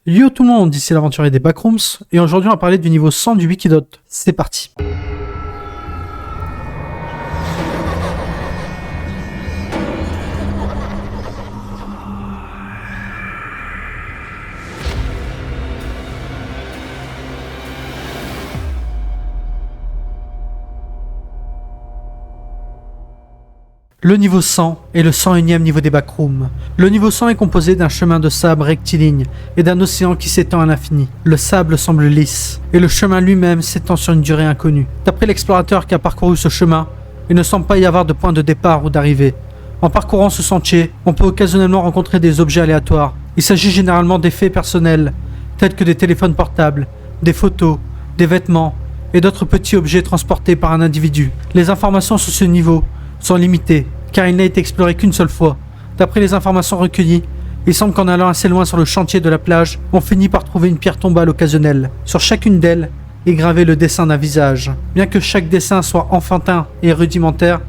Yo tout le monde, ici l'aventurier des Backrooms, et aujourd'hui on va parler du niveau 100 du Wikidot. C'est parti. Le niveau 100 est le 101e niveau des Backrooms. Le niveau 100 est composé d'un chemin de sable rectiligne et d'un océan qui s'étend à l'infini. Le sable semble lisse, et le chemin lui-même s'étend sur une durée inconnue. D'après l'explorateur qui a parcouru ce chemin, il ne semble pas y avoir de point de départ ou d'arrivée. En parcourant ce sentier, on peut occasionnellement rencontrer des objets aléatoires. Il s'agit généralement d'effets personnels, tels que des téléphones portables, des photos, des vêtements et d'autres petits objets transportés par un individu. Les informations sur ce niveau sont limitées, car il n'a été exploré qu'une seule fois. D'après les informations recueillies, il semble qu'en allant assez loin sur le chantier de la plage, on finit par trouver une pierre tombale occasionnelle. Sur chacune d'elles est gravé le dessin d'un visage. Bien que chaque dessin soit enfantin et rudimentaire,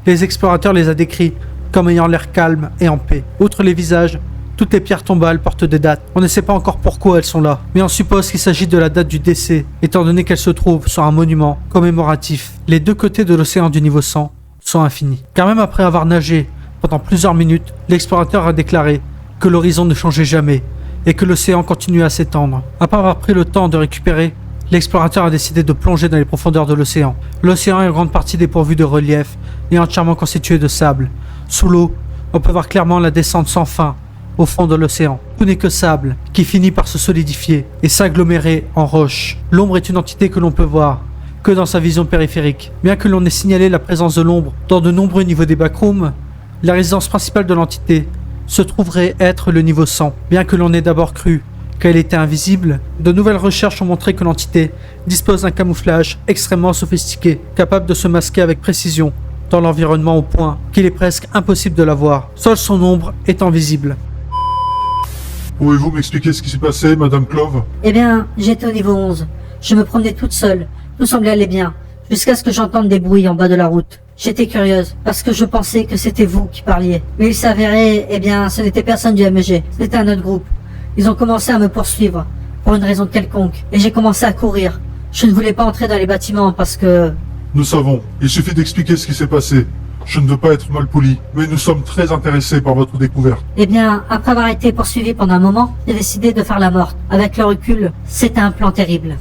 les explorateurs les a décrits comme ayant l'air calme et en paix. Outre les visages, toutes les pierres tombales portent des dates. On ne sait pas encore pourquoi elles sont là, mais on suppose qu'il s'agit de la date du décès, étant donné qu'elles se trouvent sur un monument commémoratif. Les deux côtés de l'océan du niveau 100 sont infinis. Car même après avoir nagé pendant plusieurs minutes, l'explorateur a déclaré que l'horizon ne changeait jamais et que l'océan continuait à s'étendre. Après avoir pris le temps de récupérer, l'explorateur a décidé de plonger dans les profondeurs de l'océan. L'océan est en grande partie dépourvu de relief et entièrement constitué de sable. Sous l'eau, on peut voir clairement la descente sans fin au fond de l'océan. Tout n'est que sable qui finit par se solidifier et s'agglomérer en roche. L'ombre est une entité que l'on peut voir que dans sa vision périphérique. Bien que l'on ait signalé la présence de l'ombre dans de nombreux niveaux des backrooms, la résidence principale de l'entité se trouverait être le niveau 100. Bien que l'on ait d'abord cru qu'elle était invisible, de nouvelles recherches ont montré que l'entité dispose d'un camouflage extrêmement sophistiqué, capable de se masquer avec précision dans l'environnement au point qu'il est presque impossible de la voir, seule son ombre étant visible. Pouvez-vous m'expliquer ce qui s'est passé, Madame Clove? Eh bien, j'étais au niveau 11. Je me promenais toute seule. Tout semblait aller bien, jusqu'à ce que j'entende des bruits en bas de la route. J'étais curieuse, parce que je pensais que c'était vous qui parliez. Mais il s'avérait, eh bien, ce n'était personne du MG, c'était un autre groupe. Ils ont commencé à me poursuivre, pour une raison quelconque, et j'ai commencé à courir. Je ne voulais pas entrer dans les bâtiments parce que... Nous savons, il suffit d'expliquer ce qui s'est passé. Je ne veux pas être mal poli, mais nous sommes très intéressés par votre découverte. Eh bien, après avoir été poursuivi pendant un moment, j'ai décidé de faire la morte. Avec le recul, c'était un plan terrible.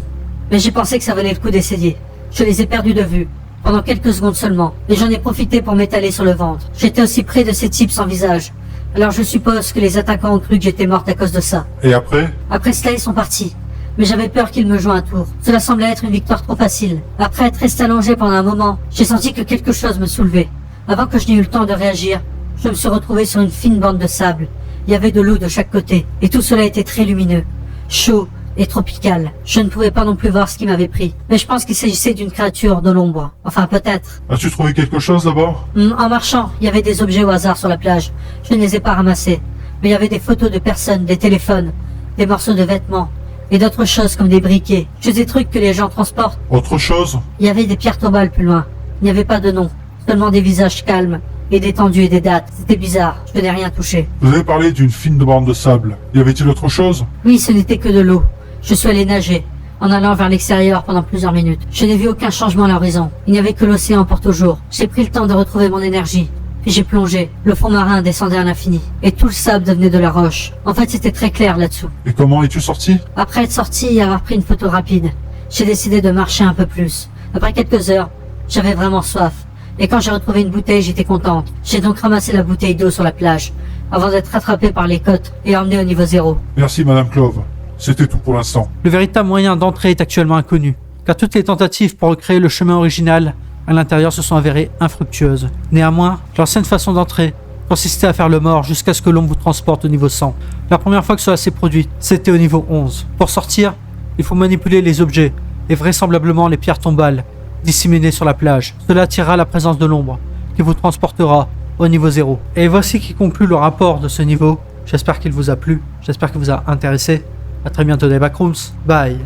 Mais j'ai pensé que ça valait le coup d'essayer. Je les ai perdus de vue, pendant quelques secondes seulement, et j'en ai profité pour m'étaler sur le ventre. J'étais aussi près de ces types sans visage. Alors je suppose que les attaquants ont cru que j'étais morte à cause de ça. Et après? Après cela, ils sont partis. Mais j'avais peur qu'ils me jouent un tour. Cela semblait être une victoire trop facile. Après être resté allongé pendant un moment, j'ai senti que quelque chose me soulevait. Avant que je n'ai eu le temps de réagir, je me suis retrouvé sur une fine bande de sable. Il y avait de l'eau de chaque côté, et tout cela était très lumineux, chaud et tropical. Je ne pouvais pas non plus voir ce qui m'avait pris, mais je pense qu'il s'agissait d'une créature de l'ombre. Enfin, peut-être. As-tu trouvé quelque chose d'abord? En marchant, il y avait des objets au hasard sur la plage. Je ne les ai pas ramassés, mais il y avait des photos de personnes, des téléphones, des morceaux de vêtements, et d'autres choses comme des briquets. Juste des trucs que les gens transportent. Autre chose? Il y avait des pierres tombales plus loin. Il n'y avait pas de nom, seulement des visages calmes, et détendus et des dates. C'était bizarre, je n'ai rien touché. Vous avez parlé d'une fine bande de sable. Y avait-il autre chose? Oui, ce n'était que de l'eau. Je suis allé nager, en allant vers l'extérieur pendant plusieurs minutes. Je n'ai vu aucun changement à l'horizon. Il n'y avait que l'océan pour toujours. J'ai pris le temps de retrouver mon énergie. Puis j'ai plongé. Le fond marin descendait à l'infini. Et tout le sable devenait de la roche. En fait, c'était très clair là-dessous. Et comment es-tu sorti? Après être sorti et avoir pris une photo rapide, j'ai décidé de marcher un peu plus. Après quelques heures, j'avais vraiment soif. Et quand j'ai retrouvé une bouteille, j'étais contente. J'ai donc ramassé la bouteille d'eau sur la plage, avant d'être rattrapé par les côtes et emmené au niveau 0. Merci, Madame Clove. C'était tout pour l'instant. Le véritable moyen d'entrée est actuellement inconnu, car toutes les tentatives pour recréer le chemin original à l'intérieur se sont avérées infructueuses. Néanmoins, l'ancienne façon d'entrer consistait à faire le mort jusqu'à ce que l'on vous transporte au niveau 100. La première fois que cela s'est produit, c'était au niveau 11. Pour sortir, il faut manipuler les objets, et vraisemblablement les pierres tombales, disséminées sur la plage. Cela attirera la présence de l'ombre, qui vous transportera au niveau 0. Et voici qui conclut le rapport de ce niveau. J'espère qu'il vous a plu, j'espère qu'il vous a intéressé. A très bientôt dans les Backrooms, bye.